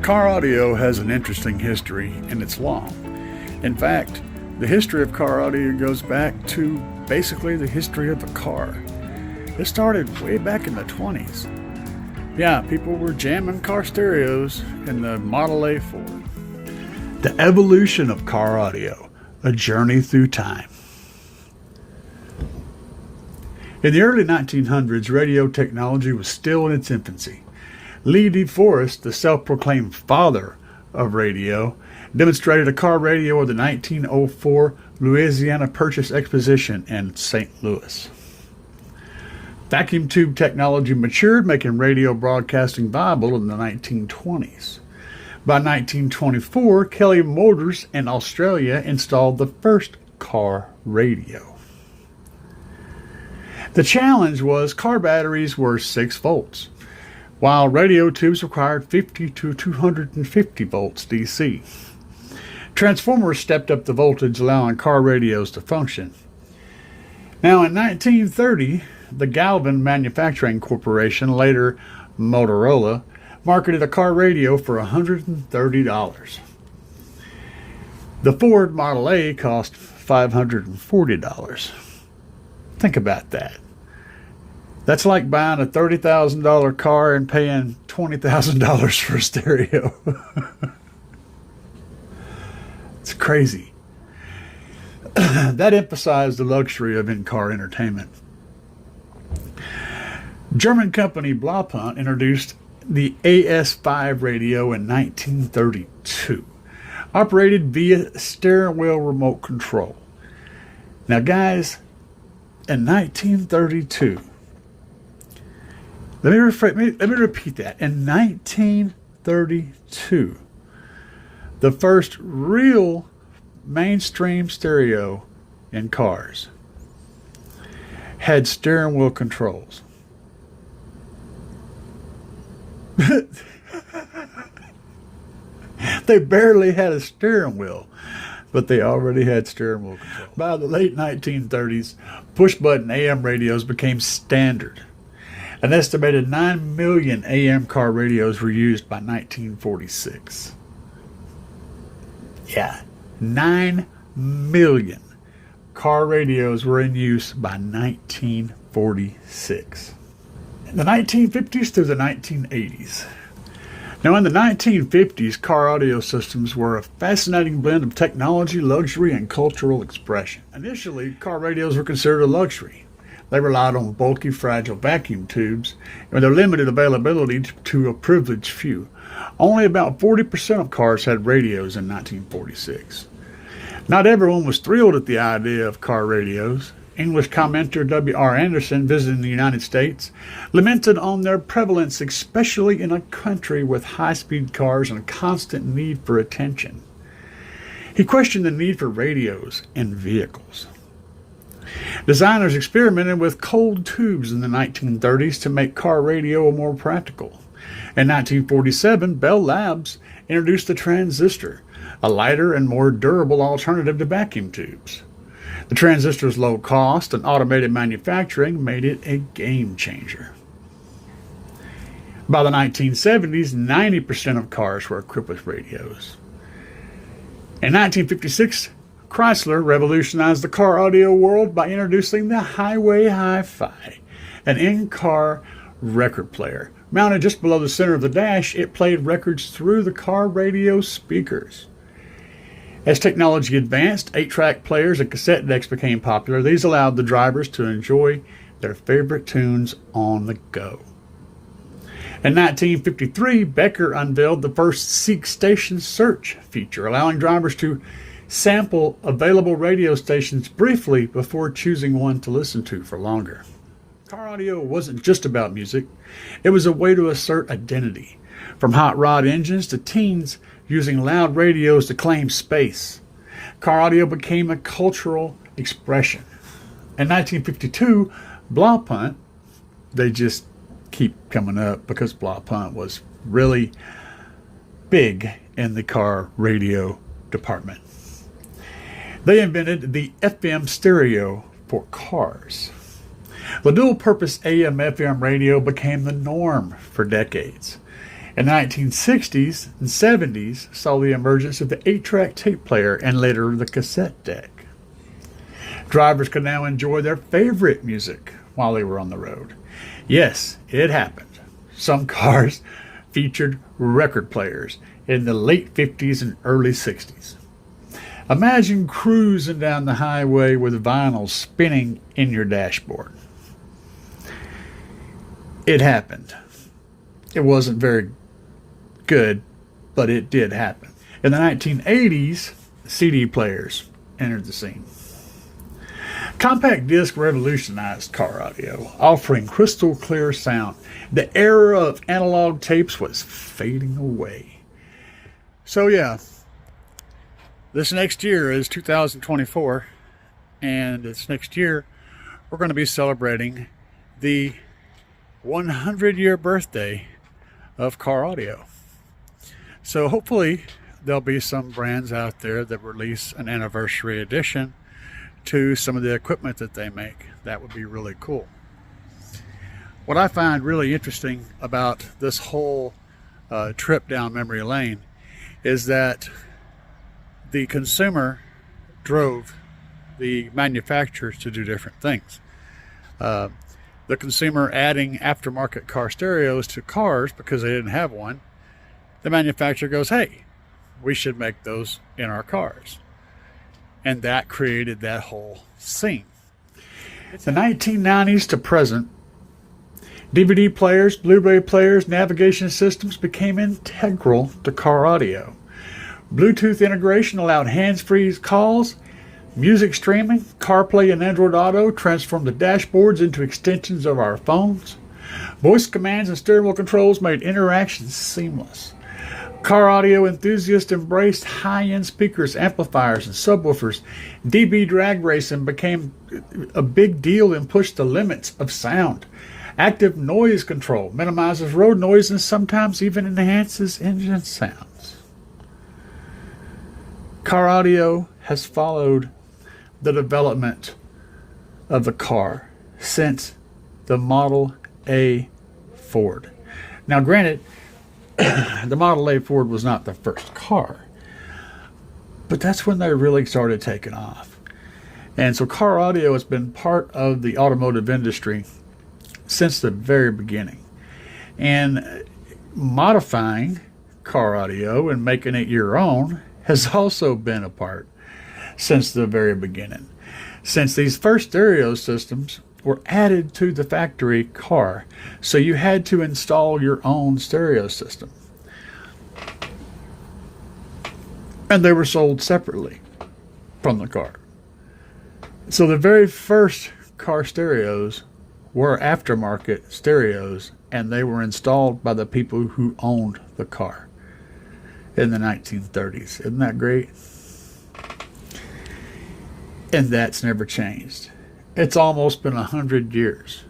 Car audio has an interesting history, and it's long. In fact, the history of car audio goes back to basically the history of the car. It started way back in the 20s. Yeah, people were jamming car stereos in the Model A Ford. The evolution of car audio, a journey through time. In the early 1900s, radio technology was still in its infancy. Lee DeForest, the self-proclaimed father of radio, demonstrated a car radio at the 1904 Louisiana Purchase Exposition in St. Louis. Vacuum tube technology matured, making radio broadcasting viable in the 1920s. By 1924, Kelly Motors in Australia installed the first car radio. The challenge was car batteries were 6 volts. While radio tubes required 50 to 250 volts DC. Transformers stepped up the voltage, allowing car radios to function. Now, in 1930, the Galvin Manufacturing Corporation, later Motorola, marketed a car radio for $130. The Ford Model A cost $540. Think about that. That's like buying a $30,000 car and paying $20,000 for a stereo. It's crazy. That emphasized the luxury of in-car entertainment. German company Blaupaunt introduced the AS5 radio in 1932, operated via steering wheel remote control. Now, guys, in 1932, let me repeat that. In 1932, the first real mainstream stereo in cars had steering wheel controls. They barely had a steering wheel, but they already had steering wheel control. By the late 1930s, push-button AM radios became standard. An estimated 9 million AM car radios were used by 1946. Yeah, 9 million car radios were in use by 1946. In the 1950s through the 1980s. Now, in the 1950s, car audio systems were a fascinating blend of technology, luxury, and cultural expression. Initially, car radios were considered a luxury. They relied on bulky, fragile vacuum tubes, and their limited availability to a privileged few. Only about 40% of cars had radios in 1946. Not everyone was thrilled at the idea of car radios. English commentator W.R. Anderson, visiting the United States, lamented on their prevalence, especially in a country with high-speed cars and a constant need for attention. He questioned the need for radios in vehicles. Designers experimented with cold tubes in the 1930s to make car radio more practical. In 1947, Bell Labs introduced the transistor, a lighter and more durable alternative to vacuum tubes. The transistor's low cost and automated manufacturing made it a game changer. By the 1970s, 90% of cars were equipped with radios. In 1956, Chrysler revolutionized the car audio world by introducing the Highway Hi-Fi, an in-car record player. Mounted just below the center of the dash, it played records through the car radio speakers. As technology advanced, 8-track players and cassette decks became popular. These allowed the drivers to enjoy their favorite tunes on the go. In 1953, Becker unveiled the first Seek Station Search feature, allowing drivers to sample available radio stations briefly before choosing one to listen to for longer. Car audio wasn't just about music. It was a way to assert identity, from hot rod engines to teens using loud radios to claim space. Car audio became a cultural expression. In 1952, Blaupaunt, they just keep coming up because Blaupaunt was really big in the car radio department. They invented the FM stereo for cars. The dual-purpose AM-FM radio became the norm for decades. In the 1960s and 70s saw the emergence of the 8-track tape player and later the cassette deck. Drivers could now enjoy their favorite music while they were on the road. Yes, it happened. Some cars featured record players in the late 50s and early 60s. Imagine cruising down the highway with vinyl spinning in your dashboard. It happened. It wasn't very good, but it did happen. In the 1980s, CD players entered the scene. Compact disc revolutionized car audio, offering crystal clear sound. The era of analog tapes was fading away. So yeah, this next year is 2024, and this next year we're going to be celebrating the 100-year birthday of car audio. So hopefully there'll be some brands out there that release an anniversary edition to some of the equipment that they make. That would be really cool. What I find really interesting about this whole trip down memory lane is that the consumer drove the manufacturers to do different things. The consumer adding aftermarket car stereos to cars because they didn't have one. The manufacturer goes, hey, we should make those in our cars. And that created that whole scene. The 1990s to present, DVD players, Blu-ray players, navigation systems became integral to car audio. Bluetooth integration allowed hands-free calls, music streaming, CarPlay and Android Auto transformed the dashboards into extensions of our phones. Voice commands and steering wheel controls made interaction seamless. Car audio enthusiasts embraced high-end speakers, amplifiers, and subwoofers. dB drag racing became a big deal and pushed the limits of sound. Active noise control minimizes road noise and sometimes even enhances engine sounds. Car audio has followed the development of the car since the Model A Ford. Now, granted, the Model A Ford was not the first car, but that's when they really started taking off. And so car audio has been part of the automotive industry since the very beginning. And modifying car audio and making it your own has also been a part since the very beginning. Since these first stereo systems were added to the factory car, so you had to install your own stereo system. And they were sold separately from the car. So the very first car stereos were aftermarket stereos, and they were installed by the people who owned the car in the 1930s. Isn't that great? And that's never changed. It's almost been 100 years,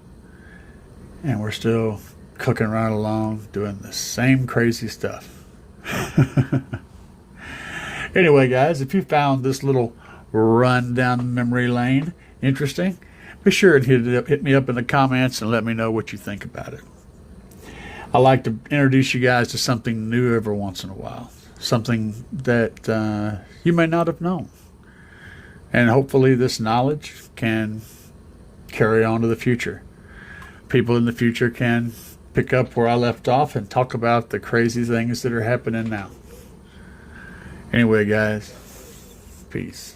and we're still cooking right along, doing the same crazy stuff. Anyway, guys, if you found this little run down memory lane interesting, be sure and hit me up in the comments and let me know what you think about it. I like to introduce you guys to something new every once in a while, something that you may not have known. And hopefully this knowledge can carry on to the future. People in the future can pick up where I left off and talk about the crazy things that are happening now. Anyway, guys, peace.